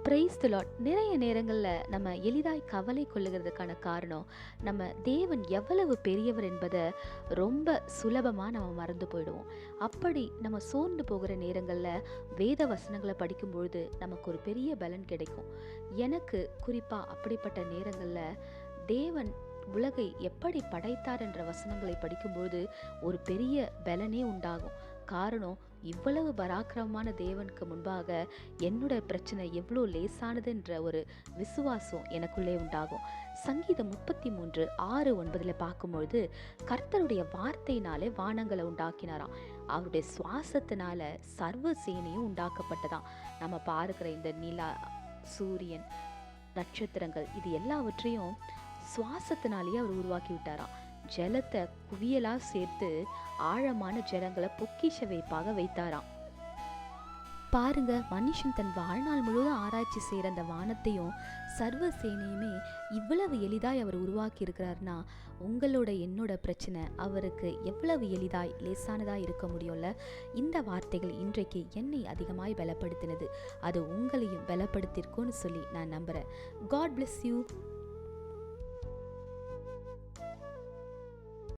Praise the Lord. நிறைய நேரங்களில் நம்ம எளிதாய் கவலை கொள்ளுகிறதுக்கான காரணம், நம்ம தேவன் எவ்வளவு பெரியவர் என்பதை ரொம்ப சுலபமாக நம்ம மறந்து போயிடுவோம். அப்படி நம்ம சோர்ந்து போகிற நேரங்களில் வேத வசனங்களை படிக்கும்பொழுது நமக்கு ஒரு பெரிய பலன் கிடைக்கும். எனக்கு குறிப்பாக அப்படிப்பட்ட நேரங்களில் தேவன் உலகை எப்படி படைத்தார் என்ற வசனங்களை படிக்கும்போது ஒரு பெரிய பலனே உண்டாகும். காரணம், இவ்வளவு பராக்கிரமமான தேவனுக்கு முன்பாக என்னோட பிரச்சனை எவ்வளோ லேசானது என்ற ஒரு விசுவாசம் எனக்குள்ளே உண்டாகும். சங்கீதம் 33:6-9 பார்க்கும்பொழுது, கர்த்தருடைய வார்த்தையினாலே வானங்களை உண்டாக்கினாராம், அவருடைய சுவாசத்தினால சர்வ சேனையும் உண்டாக்கப்பட்டதாம். நம்ம பார்க்கிற இந்த நிலா, சூரியன், நட்சத்திரங்கள், இது எல்லாவற்றையும் சுவாசத்தினாலேயே அவர் உருவாக்கி விட்டாராம். ஜலத்தை குவியலா சேர்த்து ஆழமான ஜலங்களை பொக்கிஷ வைப்பாக வைத்தாராம். பாருங்க, மனுஷன் தன் வாழ்நாள் முழுவதும் ஆராய்ச்சி செய்கிற அந்த வானத்தையும் சர்வ சேனையுமே இவ்வளவு எளிதாய் அவர் உருவாக்கி இருக்கிறார்னா, உங்களோட என்னோட பிரச்சனை அவருக்கு எவ்வளவு எளிதாய் லேசானதாக இருக்க முடியும்ல. இந்த வார்த்தைகள் இன்றைக்கு என்னை அதிகமாய் பலப்படுத்தினது, அது உங்களையும் பலப்படுத்தியிருக்கும்னு சொல்லி நான் நம்புகிறேன். God bless you.